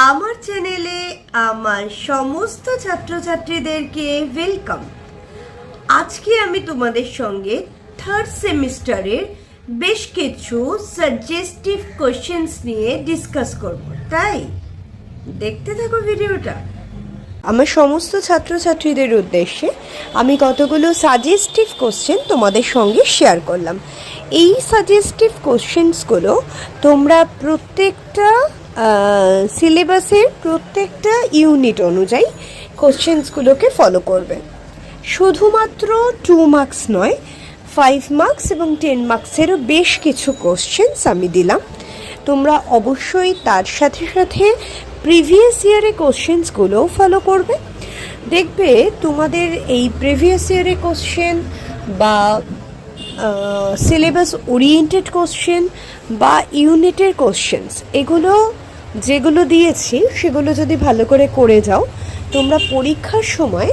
আমার চ্যানেলে আমার সমস্ত ছাত্রছাত্রীদেরকে ওয়েলকাম। আজকে আমি তোমাদের সঙ্গে থার্ড সেমিস্টারের বেশ কিছু সাজেস্টিভ কোশ্চেন্স নিয়ে ডিসকাস করব, তাই দেখতে থাকো ভিডিওটা। আমার সমস্ত ছাত্রছাত্রীদের উদ্দেশ্যে আমি কতগুলো সাজেস্টিভ কোশ্চেন তোমাদের সঙ্গে শেয়ার করলাম। এই সাজেস্টিভ কোশ্চেন্সগুলো তোমরা প্রত্যেকটা সিলেবাসের প্রত্যেকটা ইউনিট অনুযায়ী কোশ্চেন্সগুলোকে ফলো করবে। শুধুমাত্র 2 মার্কস নয়, 5 মার্কস এবং 10 মার্কসেরও বেশ কিছু কোশ্চেন্স আমি দিলাম। তোমরা অবশ্যই তার সাথে সাথে প্রিভিয়াস ইয়ারের কোশ্চেন্সগুলোও ফলো করবে। দেখবে তোমাদের এই প্রিভিয়াস ইয়ারের কোশ্চেন বা সিলেবাস ওরিয়েন্টেড কোশ্চেন বা ইউনিটের কোশ্চেন্স, এগুলো যেগুলো দিয়েছি সেগুলো যদি ভালো করে যাও, তোমরা পরীক্ষার সময়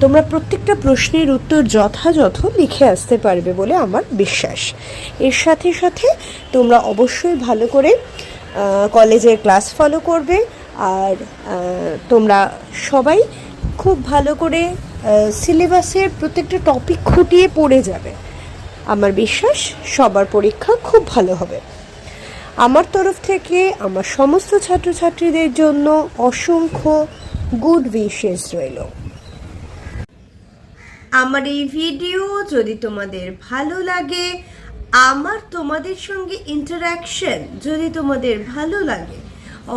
তোমরা প্রত্যেকটা প্রশ্নের উত্তর যথাযথ লিখে আসতে পারবে বলে আমার বিশ্বাস। এর সাথে সাথে তোমরা অবশ্যই ভালো করে কলেজের ক্লাস ফলো করবে, আর তোমরা সবাই খুব ভালো করে সিলেবাসের প্রত্যেকটা টপিক খুঁটিয়ে পড়ে যাবে। আমার বিশ্বাস সবার পরীক্ষা খুব ভালো হবে। আমার তরফ থেকে আমার সমস্ত ছাত্রছাত্রীদের জন্য অসংখ্য গুড উইশেস রইল। আমার এই ভিডিও যদি তোমাদের ভালো লাগে, আমার তোমাদের সঙ্গে ইন্টারাকশন যদি তোমাদের ভালো লাগে,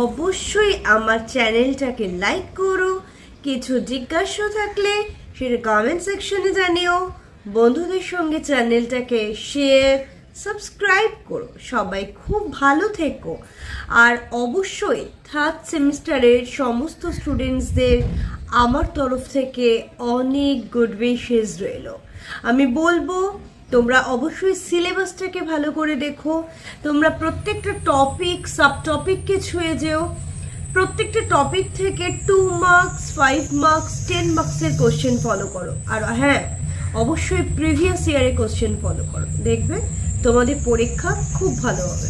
অবশ্যই আমার চ্যানেলটাকে লাইক করো। কিছু জিজ্ঞাসা থাকলে সেটা কমেন্ট সেকশনে জানিও। বন্ধুদের সঙ্গে চ্যানেলটাকে শেয়ার সাবস্ক্রাইব করো। সবাই খুব ভালো থেকো। আর অবশ্যই থার্ড সেমিস্টারের সমস্ত স্টুডেন্টসদের আমার তরফ থেকে অনেক গুড উইশেস রইল। আমি বলবো তোমরা অবশ্যই সিলেবাসটাকে ভালো করে দেখো। তোমরা প্রত্যেকটা টপিক সাব টপিককে ছুঁয়ে যেও। প্রত্যেকটা টপিক থেকে 2 মার্কস 5 মার্কস 10 মার্কসের কোশ্চেন ফলো করো। আর হ্যাঁ, অবশ্যই প্রিভিয়াস ইয়ারের কোশ্চেন ফলো করো। দেখবে তোমাদের পরীক্ষা খুব ভালো হবে।